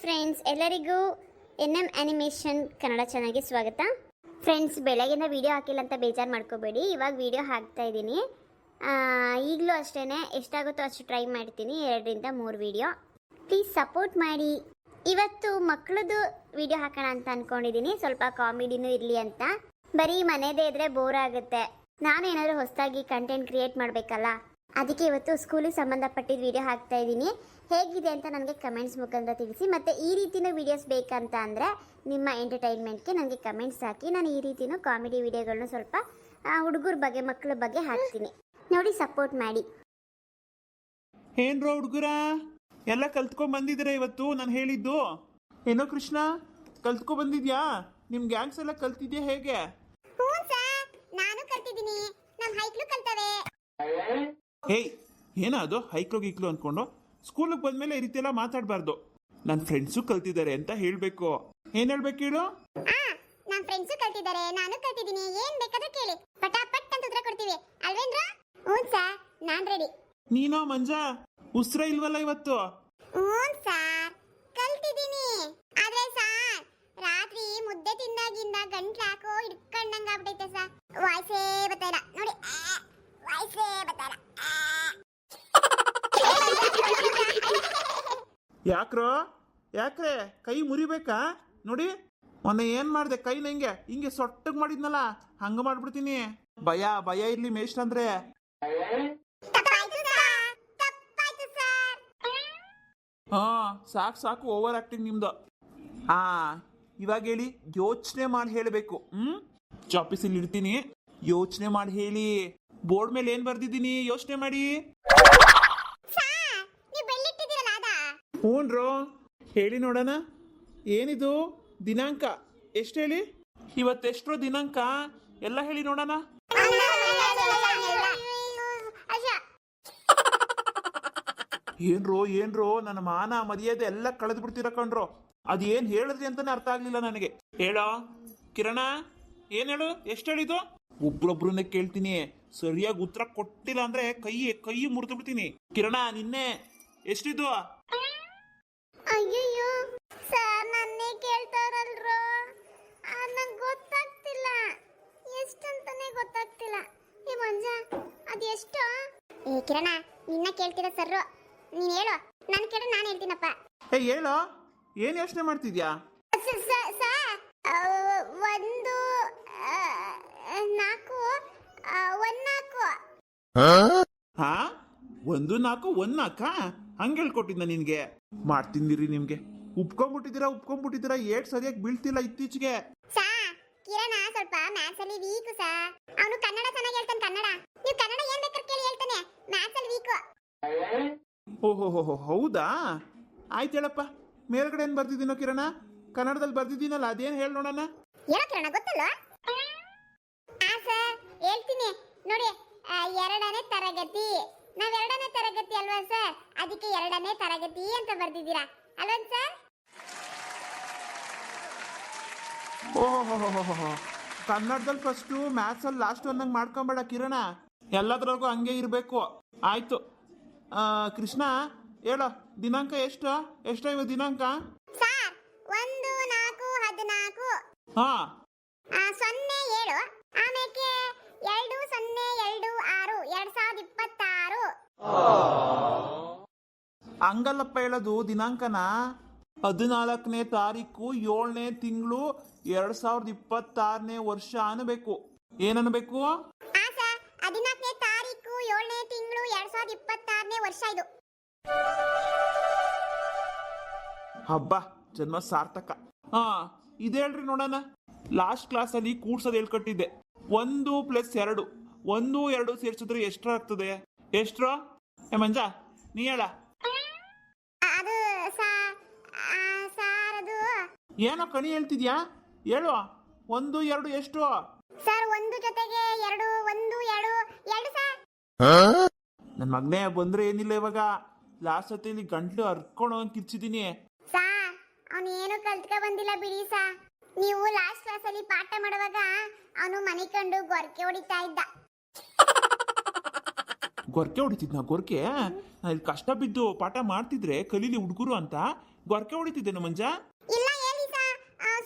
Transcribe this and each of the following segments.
Friends, ಎಲ್ಲರಿಗೂ NM animation Kannada ಚಾನಲ್ಗೆ ಸ್ವಾಗತ. ಫ್ರೆಂಡ್ಸ್, ಬೆಳಗಿನ ವಿಡಿಯೋ ಹಾಕಿಲ್ಲ ಅಂತ ಬೇಜಾರು ಮಾಡ್ಕೋಬೇಡಿ. ಇವಾಗ ವಿಡಿಯೋ ಹಾಕ್ತಾ ಇದ್ದೀನಿ. ಈಗಲೂ ಅಷ್ಟೇ, ಎಷ್ಟಾಗುತ್ತೋ ಅಷ್ಟು ಟ್ರೈ ಮಾಡ್ತೀನಿ, 2 ರಿಂದ 3 ವಿಡಿಯೋ. ಪ್ಲೀಸ್ ಸಪೋರ್ಟ್ ಮಾಡಿ. ಇವತ್ತು ಮಕ್ಕಳದು ವಿಡಿಯೋ ಹಾಕೋಣ ಅಂತ ಅಂದ್ಕೊಂಡಿದ್ದೀನಿ. ಸ್ವಲ್ಪ ಕಾಮಿಡಿನೂ ಇರಲಿ ಅಂತ. ಬರೀ ಮನೆಯದೇ ಇದ್ರೆ ಬೋರ್ ಆಗುತ್ತೆ. ನಾನು ಏನಾದರೂ ಹೊಸದಾಗಿ ಕಂಟೆಂಟ್ ಕ್ರಿಯೇಟ್ ಮಾಡಬೇಕಲ್ಲ, ಅದಕ್ಕೆ ಇವತ್ತು ಸ್ಕೂಲಿಗೆ ಸಂಬಂಧಪಟ್ಟಿದ್ದ ವಿಡಿಯೋ ಹಾಕ್ತಾ ಇದ್ದೀನಿ. ಹೇಗಿದೆ ಅಂತ ನನಗೆ ಕಮೆಂಟ್ಸ್ ಮುಖಾಂತರ ತಿಳಿಸಿ. ಮತ್ತು ಈ ರೀತಿಯೂ ವಿಡಿಯೋಸ್ ಬೇಕಂತ ಅಂದರೆ ನಿಮ್ಮ ಎಂಟರ್ಟೈನ್ಮೆಂಟ್ಗೆ ನನಗೆ ಕಮೆಂಟ್ಸ್ ಹಾಕಿ. ನಾನು ಈ ರೀತಿಯೂ ಕಾಮಿಡಿ ವಿಡಿಯೋಗಳನ್ನ ಸ್ವಲ್ಪ ಹುಡುಗರ ಬಗ್ಗೆ, ಮಕ್ಕಳ ಬಗ್ಗೆ ಹಾಕ್ತೀನಿ. ನೋಡಿ, ಸಪೋರ್ಟ್ ಮಾಡಿ. ಏನ್ರೋ ಹುಡುಗರ ಎಲ್ಲ ಕಲ್ತ್ಕೊಂಡ್ ಬಂದಿದ್ದೀರಾ ಇವತ್ತು ನಾನು ಹೇಳಿದ್ದು? ಏನೋ ಕೃಷ್ಣ, ಕಲ್ತ್ಕೊ ಬಂದಿದ್ಯಾ? ನಿಮ್ ಗ್ಯಾಂಗ್ಸ್ ಎಲ್ಲ ಕಲ್ತಿದ್ಯಾ ಹೇಗೆ? ನಾನು ಕಲ್ತಿದ್ದೀನಿ, ನಮ್ಮ ಹೈಕ್ಳು ಕಲ್ತವೆ. ಹೇಯ್, ಏನದು ಹೈಕ್ಳು ಗೀಕ್ಲು ಅನ್ಕೊಂಡು ಸ್ಕೂಲಿಗೆ ಬಂದ್ಮೇಲೆ ಈ ರೀತಿ ಎಲ್ಲ ಮಾತಾಡಬಾರ್ದು. ನನ್ನ ಫ್ರೆಂಡ್ಸು ಕಲ್ತಿದ್ದಾರೆ ಅಂತ ಹೇಳ್ಬೇಕು. ಏನ್ ಹೇಳ್ಬೇಕು ಹೇಳು? ನಮ್ಮ ಫ್ರೆಂಡ್ಸು ಕಲ್ತಿದ್ದಾರೆ, ನಾನು ಕಲ್ತಿದ್ದೀನಿ, ಏನ್ ಬೇಕಾದ್ರೂ ಕೇಳಿ, ಪಟಾಪಟ್ ಅಂತ ಉತ್ತರ ಕೊಡ್ತೀವಿ ಅಲ್ವೇಂದ್ರ? ಹ್ಞೂ ಸರ್, ನಾನ್ ರೆಡಿ. ನೀನೋ ಮಂಜಾ, ಉಸ್ರ ಇಲ್ವಲ್ಲ ಇವತ್ತು? ಹ್ಞೂ ಸರ್, ಕಲ್ತಿದ್ದೀನಿ. ಆದ್ರೆ ಸರ್, ರಾತ್ರಿ ಮುದ್ದೆ ತಿಂದಾಗಿಂದ ಗಂಟ್ಲಾಕೋ ಹಿಡ್ಕೊಂಡಂಗ ಆಗ್ಬಿಟ್ಟೈತೆ ಸರ್. ವಾಯ್ಸೇ ಬರ್ತಾಯಿಲ್ಲ ನೋಡಿ, ವಾಯ್ಸೇ ಬರ್ತಾಯಿಲ್ಲ. ಯಾಕ್ರೋ, ಯಾಕ್ರೆ ಕೈ ಮುರಿಬೇಕಾ? ನೋಡಿ, ಮೊನ್ನೆ ಏನ್ ಮಾಡ್ದೆ, ಕೈ ನಂಗೆ ಹಿಂಗೆ ಸೊಟ್ಟಗ್ ಮಾಡಿದ್ನಲ್ಲ, ಹಂಗ ಮಾಡ್ಬಿಡ್ತೀನಿ. ಭಯ ಭಯ ಇರ್ಲಿ ಮೇಷ್ಟ್ರ ಅಂದ್ರೆ. ಹಾ, ಸಾಕು ಸಾಕು, ಓವರ್ ಆಕ್ಟಿಂಗ್ ನಿಮ್ದು. ಇವಾಗ ಹೇಳಿ, ಯೋಚನೆ ಮಾಡಿ ಹೇಳಬೇಕು. ಚಾಪಿಸ್ ಇಲ್ಲಿ ಇಡ್ತೀನಿ, ಯೋಚನೆ ಮಾಡಿ ಹೇಳಿ. ಬೋರ್ಡ್ ಮೇಲೆ ಏನ್ ಬರ್ದಿದ್ದೀನಿ ಯೋಚನೆ ಮಾಡಿ. ಹ್ಞೂನ್ರೋ, ಹೇಳಿ ನೋಡೋಣ. ಏನಿದು ದಿನಾಂಕ? ಎಷ್ಟು ಹೇಳಿ? ಇವತ್ತೆಷ್ಟೋ ದಿನಾಂಕ ಎಲ್ಲ ಹೇಳಿ ನೋಡೋಣ. ಏನ್ರೋ ಏನ್ರೋ, ನನ್ನ ಮಾನ ಮರ್ಯಾದೆ ಎಲ್ಲ ಕಳೆದು ಬಿಡ್ತೀರ ಕಣ್ರೋ. ಅದೇನ್ ಹೇಳಿದ್ರಿ ಅಂತಾನೆ ಅರ್ಥ ಆಗ್ಲಿಲ್ಲ ನನಗೆ. ಹೇಳೋ ಕಿರಣ, ಏನ್ ಹೇಳು? ಎಷ್ಟು ಹೇಳಿದು? ಒಬ್ರೊಬ್ರನ್ನೇ ಕೇಳ್ತೀನಿ, ಸರಿಯಾಗಿ ಉತ್ತರ ಕೊಟ್ಟಿಲ್ಲ ಅಂದ್ರೆ ಕೈ ಮುರಿದು ಬಿಡ್ತೀನಿ. ಕಿರಣ, ನಿನ್ನೆ ಎಷ್ಟಿದು? ಅಯ್ಯಯ್ಯೋ ಸರ್, ನನ್ನೇ ಕೇಳ್ತಾರಲ್ರೋ, ನಂಗೆ ಗೊತ್ತಾಗ್ತಿಲ್ಲ, ಎಷ್ಟಂತಾನೆ ಗೊತ್ತಾಗ್ತಿಲ್ಲ. ಏ ಮಂಜ, ಅದೆಷ್ಟು? ಏ ಕಿರಣ, ನಿನ್ನ ಕೇಳ್ತೀರ ಸರ್ರು, ನೀನ್ ಹೇಳು. ನಾನು ಕೇಳ, ನಾನು ಹೇಳ್ತೀನಪ್ಪ. ಹೇಳೋ, ಏನ್ ಯೋಚನೆ ಮಾಡ್ತಿದ್ಯಾ? ಒಂದು 4 ಹಾ, 1 4 1 4 ಹಂಗೆ ಹೇಳ್ಕೊಟ್ಟಿದ್ದ ನಿನ್ಗೆ? ಮಾಡ್ತಿದ್ದೀರಿ ನಿಮ್ಗೆ. ಉಪ್ಕೊಂಡ್ಬಿಟ್ಟಿದ್ದೀರಾ. ಏಟ್ ಸರಿಯಾಗಿ ಬೀಳ್ತಿಲ್ಲ ಇತ್ತೀಚೆಗೆ. ಕಿರಣ ಸ್ವಲ್ಪ ಮ್ಯಾಥ್ಸ್ ಅಲ್ಲಿ ವೀಕ್ ಸಾ. ಅವನು ಕನ್ನಡ ಚೆನ್ನಾಗಿ ಹೇಳ್ತಾನೆ. ಕನ್ನಡ ನೀವು ಕನ್ನಡ ಏನ್ ಬೇಕಾದ್ರೆ ಕೇಳಿ ಹೇಳ್ತಾನೆ, ಮ್ಯಾಥ್ಸ್ ಅಲ್ಲಿ ವೀಕ್. ಓಹೋ, ಹೌದಾ? ಆಯ್ತು ಹೇಳಪ್ಪ. ಮೇಲ್ಗಡೆ ಏನ್ ಬರ್ದಿದ್ದೀನೋ ಕಿರಣ? ಕನ್ನಡದಲ್ಲಿ ಬರ್ದಿದ್ದೀನಲ್ಲ, ಅದೇನ್ ಹೇಳಿ ನೋಡೋಣ. ಏನೋ ಕಿರಣ, ಗೊತ್ತಲ್ಲ? ಸರ್ ಹೇಳ್ತೀನಿ ನೋಡಿ. 2ನೇ ತರಗತಿ. ನಾವ್ 2ನೇ ತರಗತಿ ಅಲ್ವಾ ಸರ್, ಅದಕ್ಕೆ 2ನೇ ತರಗತಿ ಅಂತ ಬರ್ದಿದ್ದೀರಾ ಅಲ್ವಾ ಸರ್? ಓಹೋ, ಕನ್ನಡದಲ್ಲಿ ಫಸ್ಟು, ಮ್ಯಾಥ್ಸ್ ಅಲ್ಲಿ ಲಾಸ್ಟ್ ಅನ್ನಂಗೆ ಮಾಡ್ಕೊಂಬೇಡ ಕಿರಣ. ಎಲ್ಲದ್ರಾಗೂ ಹಂಗೆ ಇರಬೇಕು. ಆಯ್ತು. ಕೃಷ್ಣ, ಹೇಳೋ ದಿನಾಂಕ ಎಷ್ಟು? ಇವ ದಿನಾಂಕ? ಸರ್ 1 4 14. ಹಾ, 07 ಆಮೇಲೆ 2026 2026. ಹಂಗಲ್ಲಪ್ಪ ಹೇಳೋದು ದಿನಾಂಕನ. 14ನೇ ತಾರೀಕು 7ನೇ ತಿಂಗಳು 2026ನೇ ವರ್ಷ ಅನ್ಬೇಕು. ಏನನ್ಬೇಕು? ಸರ್, 14ನೇ ತಾರೀಕು 7ನೇ ತಿಂಗಳು 2026ನೇ ವರ್ಷ ಇದು. ಹಬ್ಬ, ಜನ್ಮ ಸಾರ್ಥಕ. ಇದೇಳ್ರಿ ನೋಡೋಣ. ಲಾಸ್ಟ್ ಕ್ಲಾಸಲ್ಲಿ ಕೂಡ್ಸೋದು ಹೇಳ್ಕೊಟ್ಟಿದ್ದೆ. 1 + 2 1 2 ಸೇರ್ಸಿದ್ರೆ ಎಷ್ಟಾಗ್ತದೆ? ಎಷ್ಟ್ರ? ಮಂಜ, ನೀ ಹೇಳ. ಅದು ಸರ್, ಅದು ಏನೋ ಕಣಿ ಹೇಳ್ತಿದ್ಯಾ? ಹೇಳು. 1 2 ಎಷ್ಟು? ಸರ್, 1 ಜೊತೆಗೆ 2 1 2 2 ಸರ್. ನನ್ನ ಮಗನೇ, ಬಂದ್ರೆ ಏನಿಲ್ಲ ಇವಾಗ. ಲಾಸ್ಟ್ ಹೊತ್ತಲ್ಲಿ ಗಂಟ್ಲು ಹರ್ಕೊಂಡು ಕಿರ್ಚಿದೀನಿ. ಸರ್, ಅವನು ಏನು ಕಲ್ತ್ಕ ಬಂದಿಲ್ಲ ಬಿಡಿ ಸರ್. ನೀವು ಲಾಸ್ಟ್ ಕ್ಲಾಸಲ್ಲಿ ಪಾಠ ಮಾಡುವಾಗ ಅವನು ಮನೆ ಕಂಡು ಗೊರಕೆ ಹೊಡಿತಾ ಇದ್ದ. ಗೊರ್ಕೆ ಹೊಡಿತಿದ್ನ ಗೊರ್ಕೆ ನಾ ಇಲ್ಲಿ ಕಷ್ಟ ಬಿದ್ದು ಪಾಠ ಮಾಡ್ತಿದ್ರೆ ಕಲೀಲಿ ಹುಡುಗರು ಅಂತ ಗೊರ್ಕೆ ಹೊಡಿತಿದ್ದೇನೆ ಮಂಜ. ಇಲ್ಲ ಹೇಳಿ ಸಾ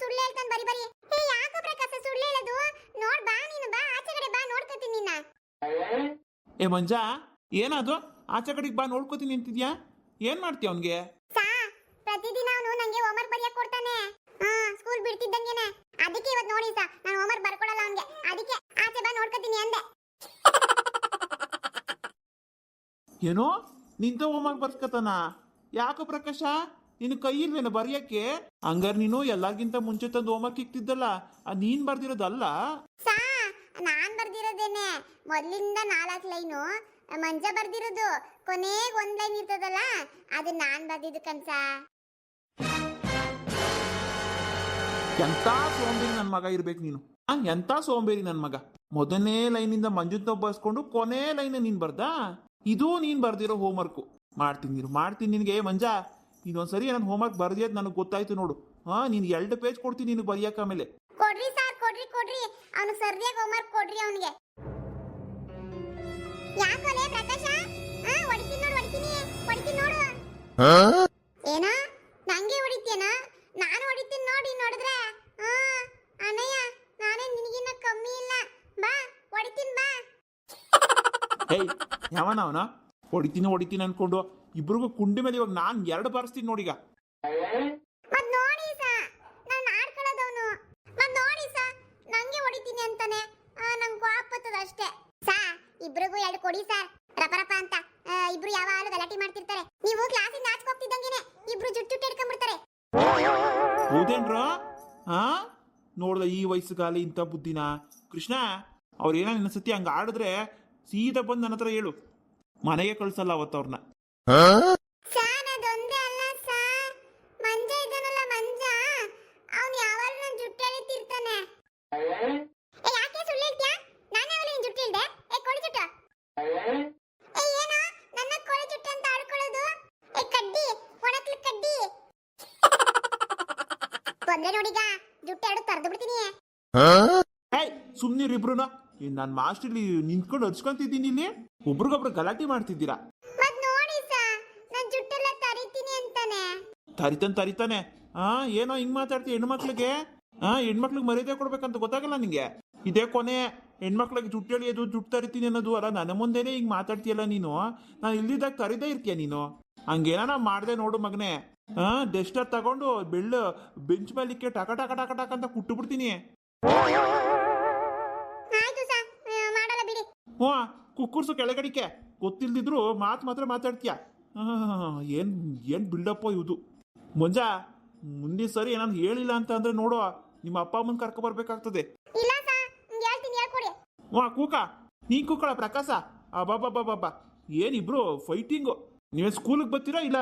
ಸುಳ್ಳು ಹೇಳ್ತಾನೆ ಬರಿ ಬರಿ. ಏ ಯಾಕೋ ಪ್ರಕಾಶ ಸುಳ್ಳು ಹೇಳೋದು? ನೋಡ್ ಬಾ ನೀನು ಬಾ ಆಚೆ ಕಡೆ ಬಾ ನೋಡ್ಕೊತೀನಿ ನಿನ್ನ. ಏ ಮಂಜ ಏನದು ಆಚೆ ಕಡೆಗೆ ಬಾ ನೋಡ್ಕೋತೀನಿ ಅಂತಿದ್ಯಾ? ಏನ್ ಮಾಡ್ತೀಯ ಅವನ್ಗೆ? ಸಾ ಪ್ರತಿದಿನ ಅವನು ನಂಗೆ ಹೋಮ್ವರ್ಕ್ ಬರೆಯಕ್ಕೆ ಕೊಡ್ತಾನೆ. ಸ್ಕೂಲ್ ಬಿಡ್ತಿದ್ದಂಗೆನೆ. ಅದಕ್ಕೆ ಇವತ್ತು ನೋಡಿ ಸಾ ನಾನು ಹೋಮ್ವರ್ಕ್ ಬರ್ಕೊಡಲ್ಲ ಅವನಿಗೆ. ಅದಕ್ಕೆ ಆಚೆ ಬಾ ನೋಡ್ಕೊತೀನಿ ಅಂದೆ. ಏನೋ ನಿಂತ ಹೋಮ್ವರ್ಕ್ ಬರ್ಸ್ಕತಾನ? ಯಾಕೋ ಪ್ರಕಾಶ ನಿನ್ ಕೈ ಇಲ್ವೇನ ಬರೆಯಕ್ಕೆ? ಹಂಗಾರ ನೀನು ಎಲ್ಲಾರ್ಗಿಂತ ಮುಂಚೆ ತಂದು ಹೋಮ್ವರ್ಕ್ ಇಕ್ತಿದ್ದಲ್ಲ ನೀನ್ ಬರ್ದಿರೋದಲ್ಲ. ಸಾ ನಾನ್ ಬರ್ದಿರೋದೇನೆ. ಮೊದಲಿಂದ 4 ಲೈನು ಮಂಜ ಬರ್ದಿರೋದು. ಕೊನೆಗೆ 1 ಲೈನ್ ಇರ್ತದಲ್ಲ ಅದು ನಾನ್ ಬರ್ದಿದ್ದು ಕನ್ಸ. ಎಂತ ಸೋಂಬೇರಿ ನನ್ ಮಗ ಇರ್ಬೇಕು ನೀನು. ಎಂತ ಸೋಂಬೇರಿ ನನ್ ಮಗ. ಮೊದಲನೇ ಲೈನಿಂದ ಮಂಜುತ್ ಬರ್ಸ್ಕೊಂಡು ಕೊನೆ ಲೈನ್ ನೀನ್ ಬರ್ದ. ಇದು ನೀನ್ ಬರ್ದಿರೋ ಹೋಮ್ವರ್ಕ್. ಮಾಡ್ತೀನಿ ನಿನ್ಗೆ ಮಂಜ. ಇನ್ನೊಂದ್ಸರಿ ನನ್ನ ಹೋಮ್ವರ್ಕ್ ಬರ್ದಿಯೋದು ನನಗೆ ಗೊತ್ತಾಯ್ತು ನೋಡು. ನೀನ್ 2 ಪೇಜ್ ಕೊಡ್ತೀನಿ ನೀನು ಬರೆಯಕ್ಕೆ. ಆಮೇಲೆ ಕೊಡ್ರಿ ಸರ್ ಕೊಡ್ರಿ ಅವನು ಸರಿಯಾಗಿ ಹೋಮ್ವರ್ಕ್ ಕೊಡ್ರಿ ಅವನಿಗೆ. ಯಾಕೋಲೆ ಪ್ರಕಾಶ ಹೊಡಿತೀನಿ ನೋಡು. ಏನಾ ನಂಗೆ ಹೊಡಿತೀಯನಾ? ನಾನು ಹೊಡಿತೀನಿ ನೋಡಿ. ನೋಡಿದ್ರೆ ಅಣ್ಣಯ್ಯ ನಾನೇ ನಿನಗಿನ್ನ ಕಮ್ಮಿ ಇಲ್ಲ. ಬಾ ಹೊಡಿತೀನಿ ಬಾ. ಹೇಯ್ ಯಾವನ ಅವನ ಹೊಡಿತೀನಿ ಅನ್ಕೊಂಡು ಇಬ್ರಿಗೂ ಕುಂಡಿ ಮೇಲೆ ಇವಾಗ ನಾನ್ 2 ಬಾರಿಸ್ತೀನಿ ನೋಡೀಗ. ಮತ್ ನೋಡಿ ಸಾ ನಾನು ಆಡ್ಕೊಳ್ಳೋದವನು. ಮತ್ ನೋಡಿ ಸಾ ನಂಗೆ ಹೊಡಿತೀನಿ ಅಂತಾನೆ. ನಂಗೆ ಕೋಪ ಬರ್ತದ ಅಷ್ಟೇ. ಸಾ ಇಬ್ರಿಗೂ 2 ಕೊಡಿ ಸರ್ ರಪರಪ ಅಂತ. ಇಬ್ರು ಯಾವಾಗಲೂ ಗಲಾಟೆ ಮಾಡ್ತಿರ್ತಾರೆ. ನೀವು ಕ್ಲಾಸಿಂದ ಆಚೆ ಹೋಗ್ತಿದ್ದಂಗೆನೆ ಇಬ್ರು ಜುಟ್ಟು ಹಿಡ್ಕೊಂಡ್ಬಿಡ್ತಾರೆ. ಹೌದೇನ್ರ? ನೋಡ್ದ ಈ ವಯಸ್ಸುಗಾಲಿ ಇಂಥ ಬುದ್ಧಿನ. ಕೃಷ್ಣ ಅವ್ರೇನ ನಿನ್ನ ಸತಿ ಹಂಗ ಆಡಿದ್ರೆ ಸೀದಾ ಬಂದು ನನ್ನ ಹತ್ರ ಹೇಳು. ಮನೆಗೆ ಕಳ್ಸಲ್ಲ ಅವತ್ತವ್ರನ್ನ. ಸರ್ ಅದೊಂದೇ ಅಲ್ಲ ಸರ್, ಮಂಜ ಇದ್ದಾನಲ್ಲ ಮಂಜ ಅವನು ಯಾವಾಗಲೂ ನನ್ನ ಜುಟ್ಟು ಎಳಿತಿರ್ತಾನೆ. ಯಾಕೆ ಸುಳ್ಳು ಹೇಳ್ತೀಯಾ? ನಾನು ಯಾವಾಗಲೂ ನಿನ್ನ ಜುಟ್ಟು ಇಲ್ದೆ? ಕೊಡಿ ಜುಟ್ಟು. ಏನೋ ನನ್ನ ಕೊಡಿ ಜುಟ್ಟು ಅಂತ ಆಡ್ಕೊಳ್ಳೋದು? ಕಡ್ಡಿ ಒಣಕ್ಲು ಕಡ್ಡಿ ಬಂದ್ರೆ ನೋಡಿಗ ಜುಟ್ಟು 2 ತರ್ದು ಬಿಡ್ತೀನಿ. ಸುಮ್ನಿರಿಬ್ರುನ. ನಾನ್ ಮಾಸ್ಟರ್ಲಿ ನಿಂತ್ಕೊಂಡು ಹಚ್ಕೊಂತಿದ್ದೀನಿ. ಇಲ್ಲಿ ಒಬ್ರಿಗೊಬ್ರು ಗಲಾಟೆ ಮಾಡ್ತಿದ್ದೀರಾ. ಮತ್ ನೋಡಿ ಸರ್ ನನ್ನ ಜುಟ್ಟೆಲ್ಲ ತರಿತೀನಿ ಅಂತಾನೆ. ತರಿತಾನೆ. ಏನೋ ಹಿಂಗ್ ಮಾತಾಡ್ತೀಯ ಹೆಣ್ಮಕ್ಳಿಗೆ? ಹೆಣ್ಮಕ್ಳಿಗೆ ಮರ್ಯಾದೆ ಕೊಡ್ಬೇಕಂತ ಗೊತ್ತಾಗಲ್ಲ ನಿಂಗೆ? ಇದೇ ಕೊನೆ ಹೆಣ್ಮಕ್ಳಿಗೆ ಜುಟ್ಟು ಎಳಿಯೋದು ಜುಟ್ಟು ತರಿತೀನಿ ಅನ್ನೋದು ಅಲ್ಲ. ನನ್ನ ಮುಂದೆನೆ ಹಿಂಗ್ ಮಾತಾಡ್ತೀಯಲ್ಲ ನೀನು. ನಾನು ಇಲ್ಲಿದ್ದಾಗ ತರಿದೇ ಇರ್ತೀಯ ನೀನು. ಹಂಗೇನ ಮಾಡ್ದೆ ನೋಡು ಮಗನೇ. ಡಸ್ಟರ್ ತಗೊಂಡು ಬೆಂಚ್ ಮೇಲಿಕ್ಕೆ ಟಕ ಟಕ ಟಕ ಟಕ ಅಂತ ಕುಟ್ಟು ಬಿಡ್ತೀನಿ. ಆಯ್ತು ಸರ್ ಮಾಡಲ್ಲ ಬಿಡಿ. ಕುಕ್ಕುರ್ಸು ಕೆಳಗಡಿಕೆ. ಗೊತ್ತಿಲ್ದಿದ್ರು ಮಾತ್ರ ಮಾತಾಡ್ತೀಯ. ಏನ್ ಬಿಲ್ಡಪ್ ಇದು. ಮಂಜ ಮುಂದಿನ ಸರಿ ನಾನು ಹೇಳಿಲ್ಲ ಅಂತ ಅಂದ್ರೆ ನೋಡು ನಿಮ್ಮ ಅಪ್ಪ ಅಮ್ಮನ್ ಕರ್ಕೊ ಬರ್ಬೇಕಾಗ್ತದೆ. ಇಲ್ಲ ಸರ್ ಹೇಳ್ತೀನಿ ಹೇಳ್ಕೊಡಿ. ಕೂಕ ನೀನ್ ಕೂಕಳ ಪ್ರಕಾಶ. ಬಾಬಾ ಏನಿಬ್ರು ಫೈಟಿಂಗು. ನೀವೇ ಸ್ಕೂಲಿಗೆ ಬರ್ತೀರಾ ಇಲ್ಲ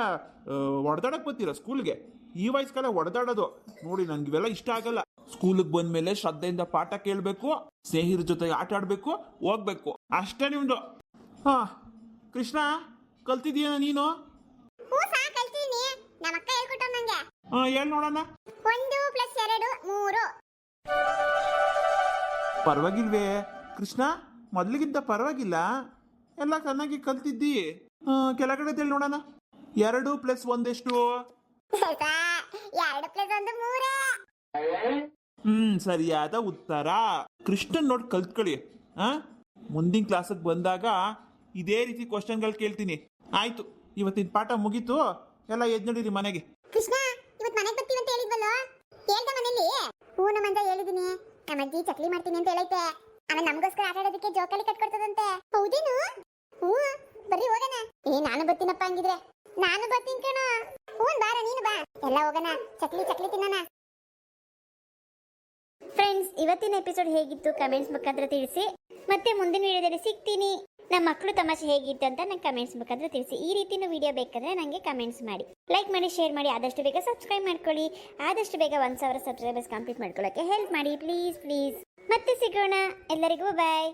ಹೊಡೆದಾಡಕ್ ಬರ್ತೀರಾ ಸ್ಕೂಲ್ಗೆ? ಈ ವಯಸ್ಸೆಲ್ಲ ಹೊಡೆದಾಡೋದು ನೋಡಿ ನಂಗೆ ಇವೆಲ್ಲ ಇಷ್ಟ ಆಗಲ್ಲ. ಸ್ಕೂಲಿಗೆ ಬಂದ್ಮೇಲೆ ಶ್ರದ್ಧೆಯಿಂದ ಪಾಠ ಕೇಳಬೇಕು, ಸ್ನೇಹಿತರ ಜೊತೆ ಆಟ ಆಡ್ಬೇಕು, ಹೋಗ್ಬೇಕು ಅಷ್ಟೇ ನಿಮ್ದು. ಕೃಷ್ಣ ಕಲ್ತಿದೀಯ ನೀನು? ಕಲ್ತೀನಿ. ನಮ್ಮ ಅಕ್ಕ ಹೇಳ್ಕೊಟ್ಟ ನಂಗೆ. ಹೇಳ್ ನೋಡೋಣ. 1 + 2 3. ಪರವಾಗಿಲ್ವೇ ಕೃಷ್ಣ? ಮೊದ್ಲಿಗಿಂತ ಪರವಾಗಿಲ್ಲ. ಎಲ್ಲ ಚೆನ್ನಾಗಿ ಕಲ್ತಿದ್ದಿ. ಕೆಳಗಡೆ ತಿಳಿ ನೋಡೋಣ. 2 + 1 ಎಷ್ಟು? 2 + 1 3. ಸರಿಯಾದ ಉತ್ತರ. ಕೃಷ್ಣನ್ ನೋಡಿ ಕಲ್ತ್ಕೊಳ್ಳಿ. ಮುಂದಿನ ಕ್ಲಾಸಿಗೆ ಬಂದಾಗ ಇದೇ ರೀತಿ ಕ್ವಶನ್ಗಳು ಕೇಳ್ತೀನಿ. ಆಯ್ತು, ಇವತ್ತಿನ ಪಾಠ ಮುಗೀತು. ಎಲ್ಲ ಎದ್ ನಡೀರಿ ಮನೆಗೆ. ಕೃಷ್ಣ ಇವತ್ತು ಮನೆಗೆ ಬರ್ತೀವಿ ಅಂತ ಹೇಳಿದ್ವಲ್ಲ, ಹೇಳ್ದ ಮನೇಲಿ? ನಮ್ಮ ಮಂಜ ಹೇಳಿದೀನಿ. ನಮ್ಮ ಅಜ್ಜಿ ಚಕ್ಲಿ ಮಾಡ್ತೀನಿ ಅಂತ ಹೇಳೈತೆ. ಆಮೇಲೆ ನಮಗೋಸ್ಕರ ಆಟ ಆಡೋದಕ್ಕೆ ಜೋಕಾಲಿ ಕಟ್ಕೊಡ್ತದಂತೆ. ಹೌದೇನು? ಬರ್ರಿ ಹೋಗೋಣ. ನಾನು ಬರ್ತೀನಪ್ಪ ಹಂಗಿದ್ರೆ. ನಾನು ಬರ್ತೀನಿ ಕಣ. ಬಾರ ನೀನು ಬಾ. ಎಲ್ಲ ಹೋಗೋಣ ಚಕ್ಲಿ ತಿನ್ನೋಣ. ಫ್ರೆಂಡ್ಸ್, ಇವತ್ತಿನ ಎಪಿಸೋಡ್ ಹೇಗಿತ್ತು ಕಮೆಂಟ್ಸ್ ಮುಖಾಂತರ ತಿಳಿಸಿ. ಮತ್ತೆ ಮುಂದಿನ ವಿಡಿಯೋದಲ್ಲಿ ಸಿಗ್ತೀನಿ. ನಮ್ಮ ಮಕ್ಕಳು ತಮಾಷೆ ಹೇಗಿತ್ತು ಅಂತ ನಂಗೆ ಕಮೆಂಟ್ಸ್ ಮುಖಾಂತರ ತಿಳಿಸಿ. ಈ ರೀತಿಯ ವಿಡಿಯೋ ಬೇಕಾದ್ರೆ ನನಗೆ ಕಮೆಂಟ್ಸ್ ಮಾಡಿ, ಲೈಕ್ ಮಾಡಿ, ಶೇರ್ ಮಾಡಿ. ಆದಷ್ಟು ಬೇಗ ಸಬ್ಸ್ಕ್ರೈಬ್ ಮಾಡ್ಕೊಳ್ಳಿ. ಆದಷ್ಟು ಬೇಗ 1000 ಸಬ್ಸ್ಕ್ರೈಬರ್ಸ್ ಕಂಪ್ಲೀಟ್ ಮಾಡ್ಕೊಳ್ಳೋಕ್ಕೆ ಹೆಲ್ಪ್ ಮಾಡಿ ಪ್ಲೀಸ್. ಮತ್ತೆ ಸಿಗೋಣ. ಎಲ್ಲರಿಗೂ ಬಾಯ್.